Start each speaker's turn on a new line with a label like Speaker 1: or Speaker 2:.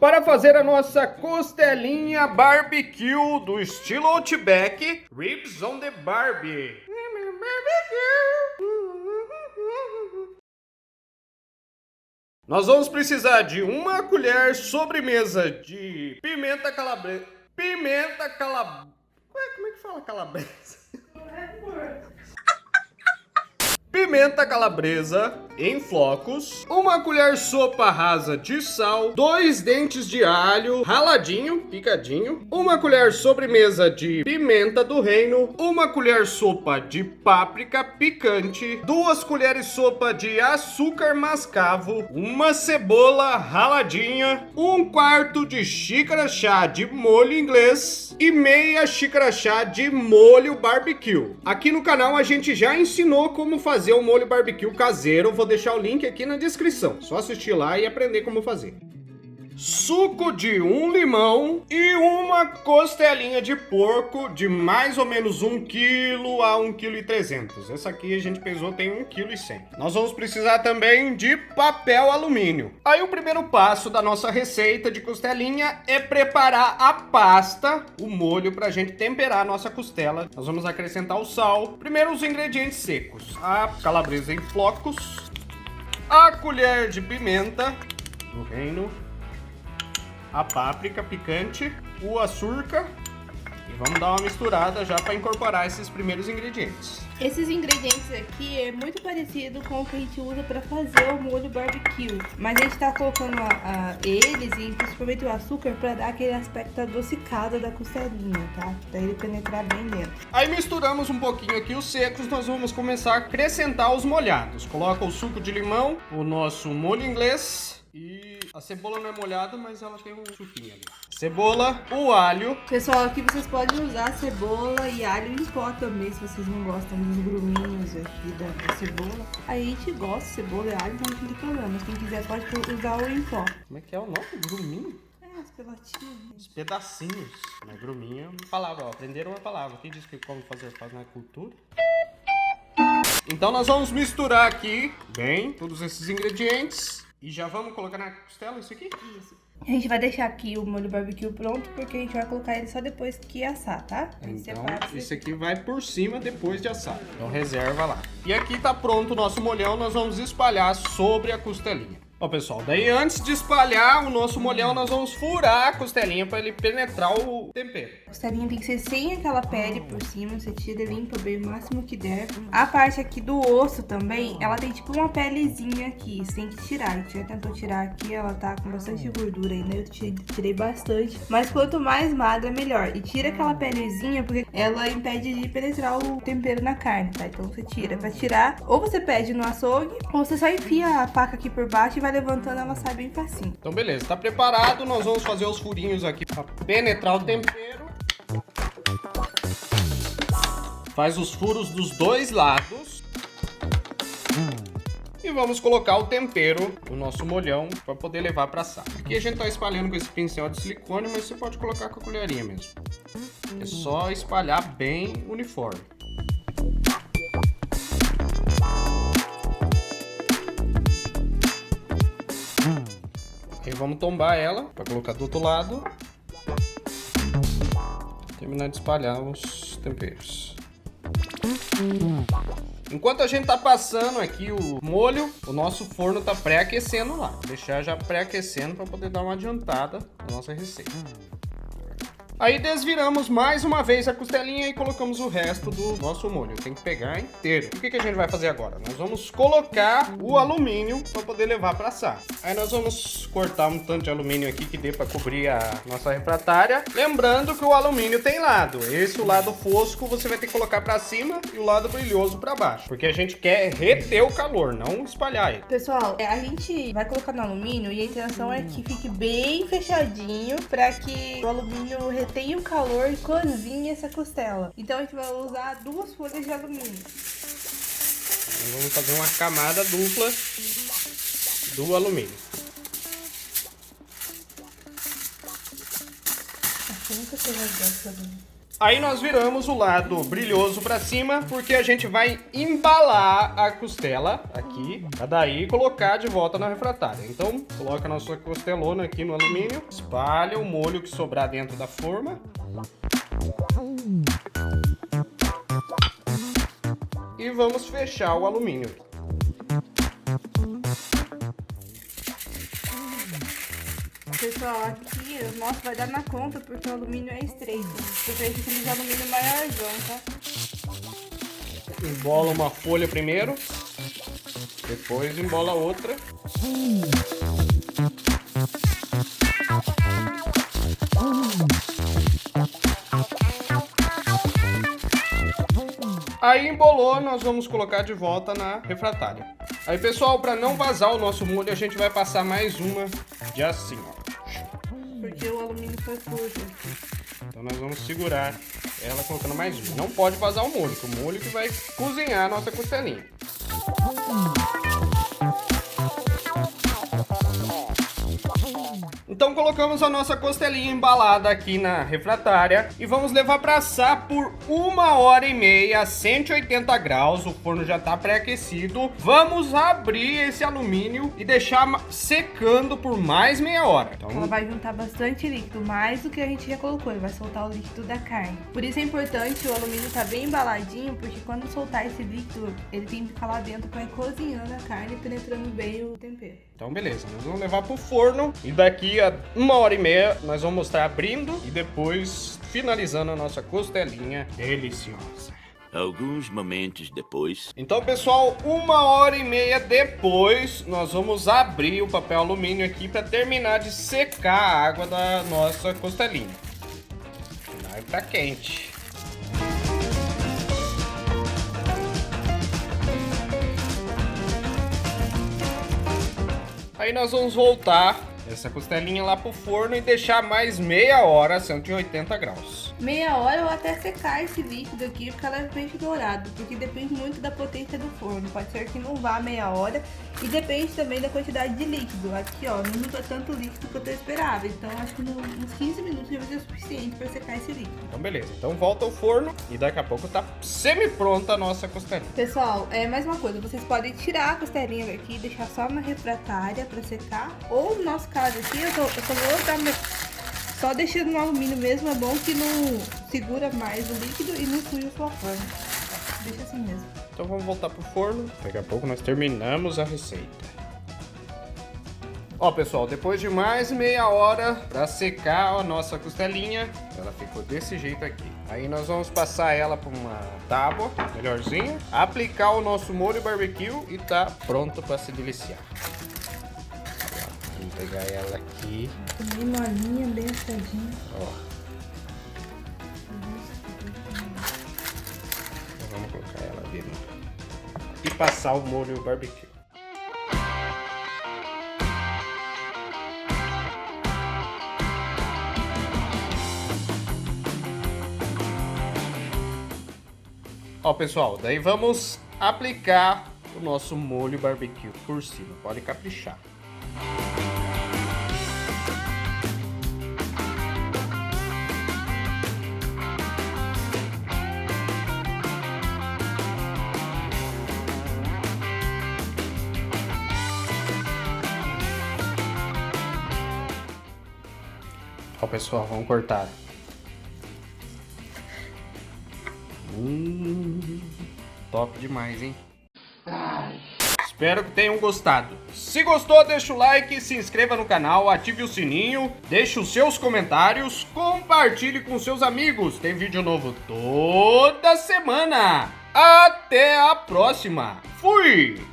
Speaker 1: para fazer a nossa costelinha barbecue do estilo Outback, Ribs on the Barbie. Nós vamos precisar de uma colher sobremesa de pimenta calabresa. Como é que fala calabresa? Pimenta calabresa em flocos, uma colher sopa rasa de sal, 2 dentes de alho raladinho, picadinho, uma colher sobremesa de pimenta do reino, uma colher sopa de páprica picante, 2 colheres sopa de açúcar mascavo, uma cebola raladinha, 1/4 de xícara chá de molho inglês e meia xícara chá de molho barbecue. Aqui no canal a gente já ensinou como fazer o molho barbecue caseiro, vou deixar o link aqui na descrição, só assistir lá e aprender como fazer. Suco de 1 limão e uma costelinha de porco de mais ou menos 1 kg a 1,3 kg. Essa aqui a gente pesou, tem 1,1 kg. Nós vamos precisar também de papel alumínio. Aí o primeiro passo da nossa receita de costelinha é preparar a pasta, o molho, pra gente temperar a nossa costela. Nós vamos acrescentar o sal. Primeiro os ingredientes secos. A calabresa em flocos, a colher de pimenta do reino, a páprica picante, o açúcar e vamos dar uma misturada já para incorporar esses primeiros ingredientes.
Speaker 2: Esses ingredientes aqui é muito parecido com o que a gente usa para fazer o molho barbecue, mas a gente tá colocando eles e principalmente o açúcar para dar aquele aspecto adocicado da costelinha, tá? Para ele penetrar bem dentro.
Speaker 1: Aí misturamos um pouquinho aqui os secos, nós vamos começar a acrescentar os molhados. Coloca o suco de limão, o nosso molho inglês. E a cebola não é molhada, mas ela tem um suquinho ali. Cebola, o alho.
Speaker 2: Pessoal, aqui vocês podem usar cebola e alho em pó também, se vocês não gostam dos gruminhos aqui da cebola. Aí a gente gosta de cebola e alho, então não tem problema. Mas quem quiser pode usar o em pó.
Speaker 1: Como é que é o nome? Gruminho?
Speaker 2: É, as pelotinhas.
Speaker 1: Os pedacinhos. Mas gruminho é uma palavra, ó. Aprenderam uma palavra. Quem disse que como fazer faz na cultura? Então nós vamos misturar aqui bem todos esses ingredientes. E já vamos colocar na costela isso aqui?
Speaker 2: Isso. A gente vai deixar aqui o molho barbecue pronto, porque a gente vai colocar ele só depois que assar, tá?
Speaker 1: Então, isso aqui vai por cima depois de assar. Então, reserva lá. E aqui tá pronto o nosso molhão, nós vamos espalhar sobre a costelinha. Ó, pessoal, daí antes de espalhar o nosso molhão, nós vamos furar a costelinha para ele penetrar o tempero.
Speaker 2: A costelinha tem que ser sem aquela pele por cima, você tira e limpa bem o máximo que der. A parte aqui do osso também, ela tem tipo uma pelezinha aqui, você tem que tirar. A gente já tentou tirar aqui, ela tá com bastante gordura ainda, eu tirei bastante. Mas quanto mais magra, melhor. E tira aquela pelezinha, porque ela impede de penetrar o tempero na carne, tá? Então você tira. Pra tirar, ou você pede no açougue, ou você só enfia a faca aqui por baixo e vai levantando, ela sai bem facinho.
Speaker 1: Então beleza, tá preparado, nós vamos fazer os furinhos aqui para penetrar o tempero. Faz os furos dos dois lados. E vamos colocar o tempero, o nosso molhão, para poder levar para assar. Aqui a gente tá espalhando com esse pincel de silicone, mas você pode colocar com a colherinha mesmo. É só espalhar bem uniforme. Aí vamos tombar ela para colocar do outro lado. Terminar de espalhar os temperos. Enquanto a gente tá passando aqui o molho, o nosso forno tá pré-aquecendo lá. Vou deixar já pré-aquecendo para poder dar uma adiantada na nossa receita. Aí desviramos mais uma vez a costelinha e colocamos o resto do nosso molho. Tem que pegar inteiro. O que a gente vai fazer agora? Nós vamos colocar o alumínio para poder levar para assar. Aí nós vamos cortar um tanto de alumínio aqui que dê para cobrir a nossa refratária. Lembrando que o alumínio tem lado. Esse, o lado fosco, você vai ter que colocar para cima e o lado brilhoso para baixo. Porque a gente quer reter o calor, não espalhar ele.
Speaker 2: Pessoal, a gente vai colocar no alumínio e a intenção é que fique bem fechadinho para que o alumínio tenha o calor e cozinhe essa costela. Então a gente vai usar 2 folhas de alumínio.
Speaker 1: Vamos fazer uma camada dupla do alumínio.
Speaker 2: Acho que nunca você vai ver esse alumínio.
Speaker 1: Aí nós viramos o lado brilhoso para cima, porque a gente vai embalar a costela aqui, pra daí colocar de volta na refratária. Então, coloca a nossa costelona aqui no alumínio, espalha o molho que sobrar dentro da forma. E vamos fechar o alumínio.
Speaker 2: Pessoal, aqui o nosso vai dar na conta porque o alumínio é estreito. Você tem que utilizar alumínio maiorzão, tá?
Speaker 1: Embola uma folha primeiro, depois embola outra. Aí embolou, nós vamos colocar de volta na refratária. Aí pessoal, para não vazar o nosso molho, a gente vai passar mais uma de assim, ó.
Speaker 2: Porque o alumínio foi sujo.
Speaker 1: Então nós vamos segurar ela colocando mais uma. Não pode vazar o molho, que o molho que vai cozinhar a nossa costelinha. Então colocamos a nossa costelinha embalada aqui na refratária e vamos levar para assar por 1h30 a 180 graus. O forno já está pré-aquecido. Vamos abrir esse alumínio e deixar secando por mais meia hora. Então,
Speaker 2: ela vai juntar bastante líquido, mais do que a gente já colocou. Ele vai soltar o líquido da carne. Por isso é importante o alumínio estar bem embaladinho, porque quando soltar esse líquido, ele tem que ficar lá dentro para ir cozinhando a carne, penetrando bem o tempero.
Speaker 1: Então beleza, nós vamos levar pro forno e daqui a 1h30 nós vamos mostrar abrindo e depois finalizando a nossa costelinha deliciosa.
Speaker 3: Alguns momentos depois.
Speaker 1: Então pessoal, 1h30 depois nós vamos abrir o papel alumínio aqui para terminar de secar a água da nossa costelinha. Vai tá quente. Aí nós vamos voltar essa costelinha lá pro forno e deixar mais meia hora a 180 graus.
Speaker 2: Meia hora ou até secar esse líquido aqui, ficar levemente dourado, porque depende muito da potência do forno. Pode ser que não vá meia hora e depende também da quantidade de líquido. Aqui ó, não usa tanto líquido quanto eu esperava, então acho que uns 15 minutos já vai ser o suficiente para secar esse líquido.
Speaker 1: Então beleza, então volta ao forno e daqui a pouco tá semi-pronta a nossa costelinha.
Speaker 2: Pessoal, mais uma coisa, vocês podem tirar a costelinha daqui e deixar só na refratária para secar, ou no nosso caso aqui, eu só vou dar só deixando no alumínio mesmo, é bom que não segura mais o líquido e não suja a sua forma. Deixa assim mesmo.
Speaker 1: Então vamos voltar pro forno, daqui a pouco nós terminamos a receita. Ó pessoal, depois de mais meia hora para secar a nossa costelinha, ela ficou desse jeito aqui. Aí nós vamos passar ela por uma tábua, melhorzinha, aplicar o nosso molho barbecue e tá pronto para se deliciar. Vamos pegar ela aqui.
Speaker 2: Bem molinha, bem assadinha.
Speaker 1: Ó. Então vamos colocar ela dentro e passar o molho barbecue. Ó pessoal, daí vamos aplicar o nosso molho barbecue por cima. Pode caprichar. Ó pessoal, vamos cortar. Top demais, hein? Espero que tenham gostado. Se gostou, deixa o like, se inscreva no canal, ative o sininho, deixe os seus comentários, compartilhe com seus amigos. Tem vídeo novo toda semana. Até a próxima. Fui!